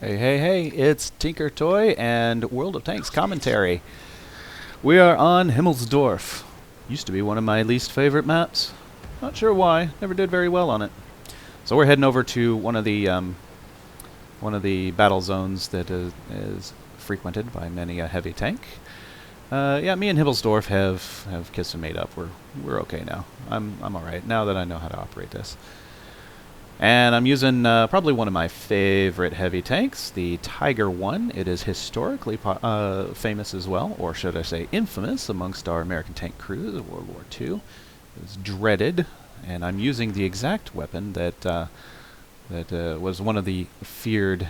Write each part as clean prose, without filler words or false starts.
Hey, hey, hey, it's Tinker Toy and World of Tanks commentary. We are on Himmelsdorf. Used to be one of my least favorite maps. Not sure why, never did very well on it. So we're heading over to one of the battle zones that is frequented by many a heavy tank. Yeah, me and Himmelsdorf have kissed and made up. We're okay now. I'm alright now that I know how to operate this. And I'm using probably one of my favorite heavy tanks, the Tiger 1. It is historically famous as well, or should I say infamous, amongst our American tank crews of World War II. It's dreaded, and I'm using the exact weapon that was one of the feared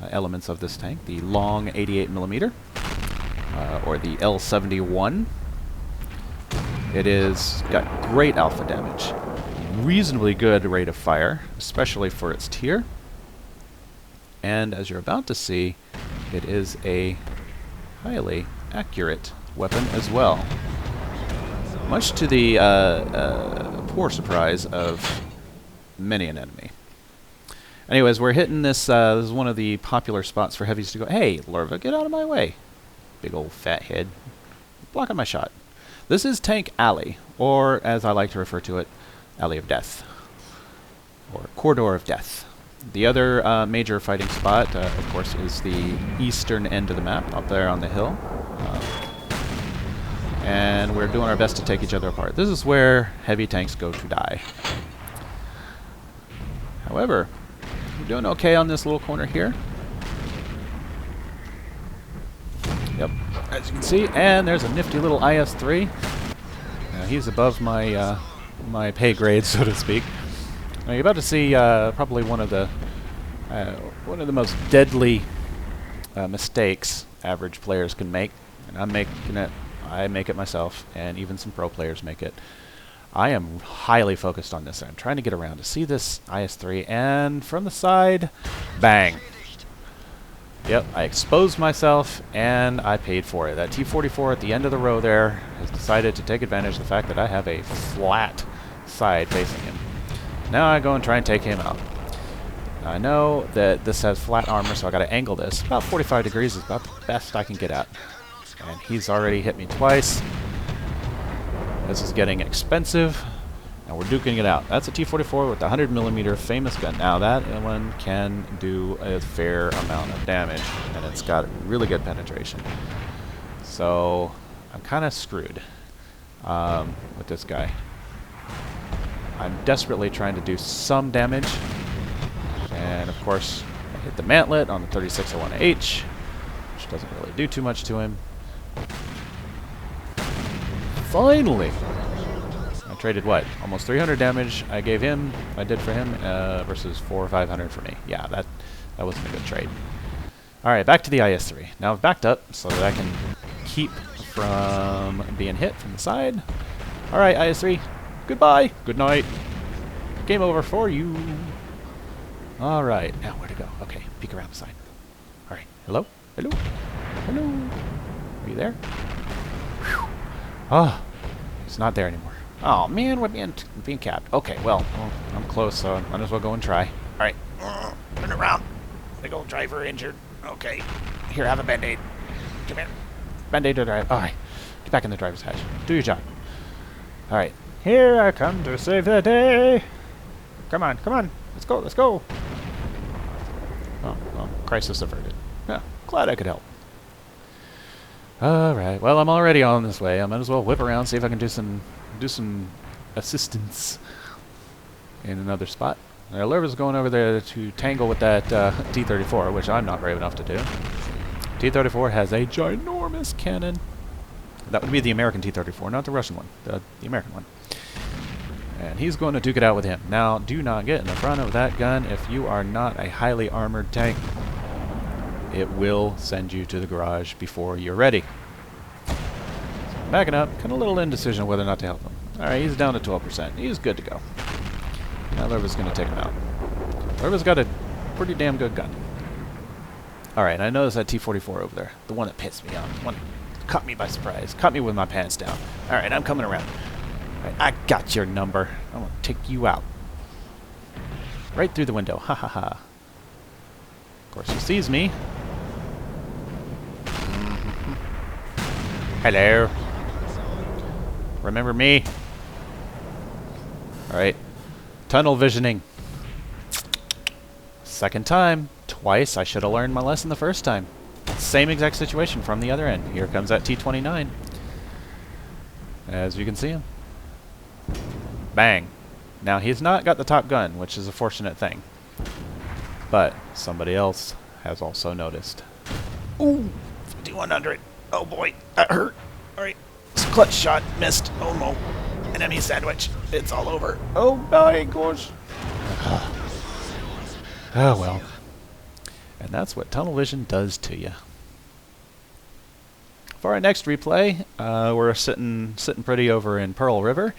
elements of this tank, the long 88mm, or the L71. It is got great alpha damage. Reasonably good rate of fire, especially for its tier. And as you're about to see, it is a highly accurate weapon as well. Much to the poor surprise of many an enemy. Anyways, we're hitting this. This is one of the popular spots for heavies to go. Hey, Larva, get out of my way. Big old fat head. Blocking my shot. This is Tank Alley, or as I like to refer to it, Alley of Death, or Corridor of Death. The other major fighting spot, of course, is the eastern end of the map, up there on the hill. And we're doing our best to take each other apart. This is where heavy tanks go to die. However, we're doing okay on this little corner here. Yep, as you can see, and there's a nifty little IS-3. He's above my my pay grade, so to speak. Now you're about to see probably one of the most deadly mistakes average players can make, and I'm making it. I make it myself, and even some pro players make it. I am highly focused on this. I'm trying to get around to see this IS-3, and from the side, bang. Yep, I exposed myself, and I paid for it. That T-44 at the end of the row there has decided to take advantage of the fact that I have a flat side facing him. Now I go and try and take him out. Now I know that this has flat armor, so I gotta angle this. About 45 degrees is about the best I can get at. And he's already hit me twice. This is getting expensive. And we're duking it out. That's a T-44 with the 100mm famous gun. Now that one can do a fair amount of damage, and it's got really good penetration. So I'm kind of screwed with this guy. I'm desperately trying to do some damage, and of course I hit the mantlet on the 3601H, which doesn't really do too much to him. Finally! I traded what? Almost 300 damage I gave him, I did for him, versus 400 or 500 for me. Yeah, that wasn't a good trade. Alright, back to the IS-3. Now I've backed up so that I can keep from being hit from the side. Alright, IS-3, goodbye, good night. Game over for you. Alright, now where to go? Okay, peek around the side. Alright, hello? Hello? Hello? Are you there? Whew. Oh, he's not there anymore. Oh man, we're being capped. Okay, well, I'm close, so I might as well go and try. Alright, turn around. Big old driver injured. Okay, here, have a band-aid. Come here. Band-aid to drive. Alright, get back in the driver's hatch. Do your job. Alright, here I come to save the day. Come on, come on. Let's go, let's go. Oh, well, crisis averted. Yeah, glad I could help. Alright, well, I'm already on this way. I might as well whip around, see if I can do some assistance in another spot. Now, Lerva's going over there to tangle with that T-34, which I'm not brave enough to do. T-34 has a ginormous cannon. That would be the American T-34, not the Russian one, the American one. And he's going to duke it out with him. Now, do not get in the front of that gun if you are not a highly armored tank. It will send you to the garage before you're ready. So I'm backing up, kind of a little indecision whether or not to help him. Alright, he's down to 12%. He's good to go. Now Lerva's going to take him out. Lerva's got a pretty damn good gun. Alright, I noticed that T-44 over there. The one that pissed me off. The one that caught me by surprise. Caught me with my pants down. Alright, I'm coming around. Right, I got your number. I'm going to take you out. Right through the window. Ha ha ha. Of course, he sees me. Hello. Remember me? Alright. Tunnel visioning. Second time. Twice. I should have learned my lesson the first time. Same exact situation from the other end. Here comes that T-29. As you can see him. Bang. Now, he's not got the top gun, which is a fortunate thing. But somebody else has also noticed. Ooh! 5100. Oh boy, that hurt. Alright. Clutch shot. Missed. Oh no. Enemy sandwich. It's all over. Oh my gosh. Oh well. And that's what tunnel vision does to you. For our next replay, we're sitting pretty over in Pearl River.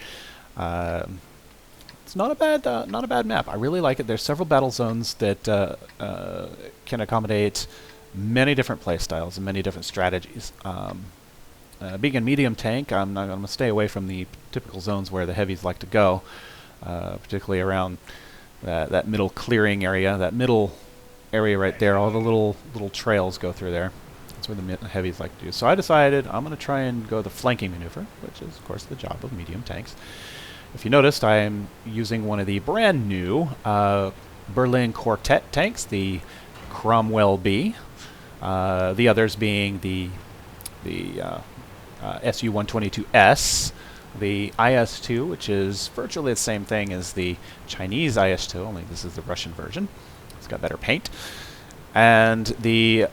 It's not a bad map. I really like it. There's several battle zones that can accommodate many different playstyles and many different strategies. Being a medium tank, I'm going to stay away from the typical zones where the heavies like to go, particularly around that middle clearing area, that middle area right there. All the little trails go through there. That's where the heavies like to do. So I decided I'm going to try and go the flanking maneuver, which is, of course, the job of medium tanks. If you noticed, I am using one of the brand new Berlin Quartet tanks, the Cromwell B. The others being the Su-122S, the IS-2, which is virtually the same thing as the Chinese IS-2, only this is the Russian version. It's got better paint. And the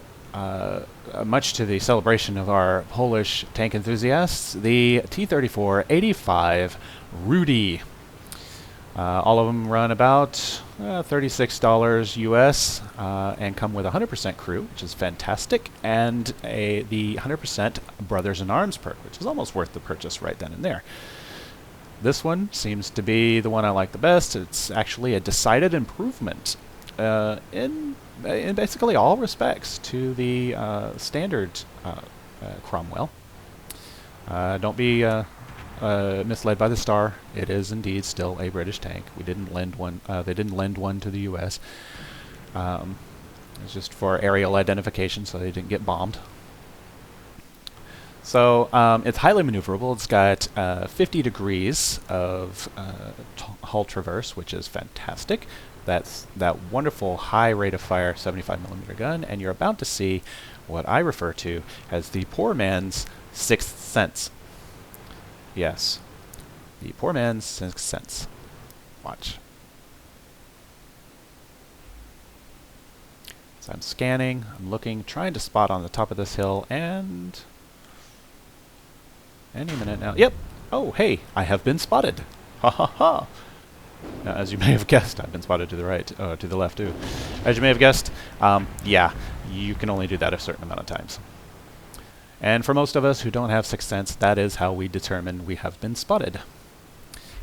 much to the celebration of our Polish tank enthusiasts, the T-34-85 Rudy. All of them run about $36 US and come with 100% crew, which is fantastic, and the 100% Brothers in Arms perk, which is almost worth the purchase right then and there. This one seems to be the one I like the best. It's actually a decided improvement in basically all respects to the standard Cromwell. Don't be misled by the star. It is indeed still a British tank. We didn't lend one. They didn't lend one to the U.S. It's just for aerial identification, so they didn't get bombed. So it's highly maneuverable. It's got 50 degrees of hull traverse, which is fantastic. That's that wonderful high rate of fire 75mm gun, and you're about to see what I refer to as the poor man's sixth sense. Yes, the poor man's sixth sense. Watch. So I'm scanning, I'm looking, trying to spot on the top of this hill, and any minute now. Yep. Oh, hey, I have been spotted. Ha ha ha. Now, as you may have guessed, I've been spotted to the right, to the left too. As you may have guessed, yeah, you can only do that a certain amount of times. And for most of us who don't have sixth sense, that is how we determine we have been spotted.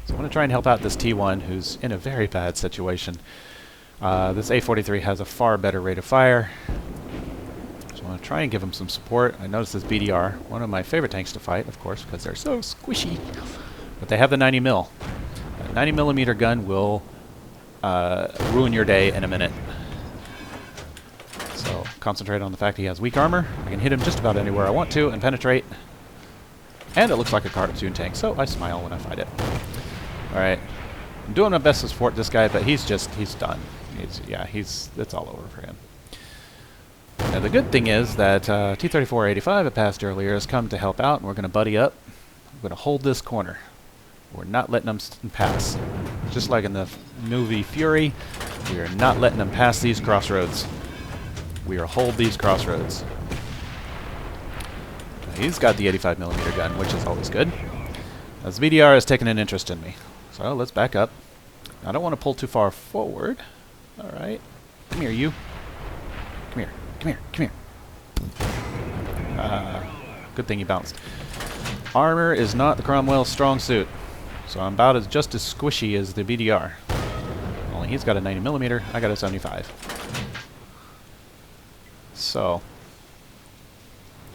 So I'm going to try and help out this T1 who's in a very bad situation. This A43 has a far better rate of fire. So I'm going to try and give him some support. I noticed this BDR, one of my favorite tanks to fight, of course, because they're so squishy. But they have the 90 mil. A 90mm gun will ruin your day in a minute. So concentrate on the fact he has weak armor. I can hit him just about anywhere I want to and penetrate. And it looks like a cartoon tank, so I smile when I fight it. Alright. I'm doing my best to support this guy, but he's done. It's all over for him. Now the good thing is that T-34-85 I passed earlier has come to help out, and we're going to buddy up. We're going to hold this corner. We're not letting them pass. Just like in the movie Fury, we are not letting them pass these crossroads. We are hold these crossroads. He's got the 85mm gun, which is always good. As VDR has taken an interest in me. So let's back up. I don't want to pull too far forward. Alright. Come here, you. Come here. Come here. Come here. Good thing he bounced. Armor is not the Cromwell's strong suit. So I'm about just as squishy as the BDR. Only he's got a 90mm, I got a 75. So,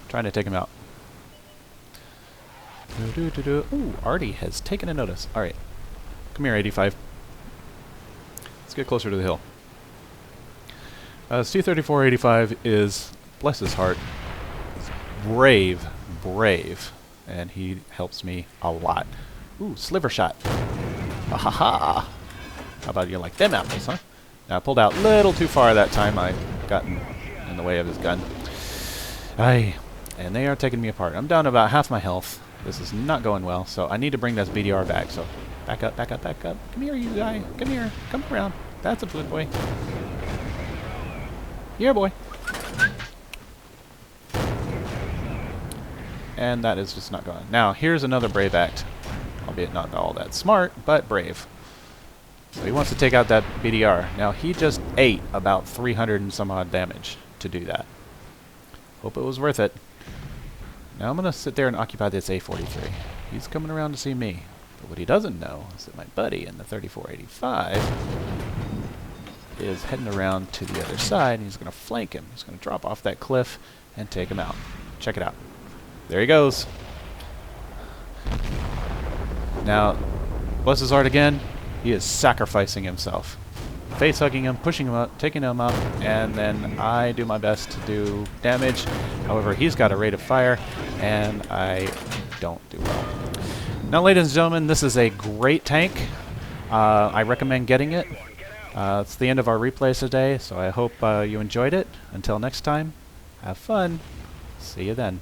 trying to take him out. Ooh, Artie has taken a notice. Alright. Come here, 85. Let's get closer to the hill. C-3485 is, bless his heart, brave, and he helps me a lot. Ooh, sliver shot. Ha ha ha! How about you like them apples, huh? Now I pulled out a little too far that time. I got in the way of his gun. Aye. And they are taking me apart. I'm down to about half my health. This is not going well, so I need to bring this BDR back. So back up, back up, back up. Come here, you guy. Come here. Come around. That's a good boy. Here, boy. And that is just not going. Now, here's another brave act. Albeit not all that smart, but brave. So he wants to take out that BDR. Now, he just ate about 300 and some odd damage to do that. Hope it was worth it. Now I'm going to sit there and occupy this A43. He's coming around to see me. But what he doesn't know is that my buddy in the 3485 is heading around to the other side, and he's going to flank him. He's going to drop off that cliff and take him out. Check it out. There he goes. Now, bless his heart again, he is sacrificing himself. Face-hugging him, pushing him up, taking him up, and then I do my best to do damage. However, he's got a rate of fire, and I don't do well. Now, ladies and gentlemen, this is a great tank. I recommend getting it. It's the end of our replays today, so I hope you enjoyed it. Until next time, have fun. See you then.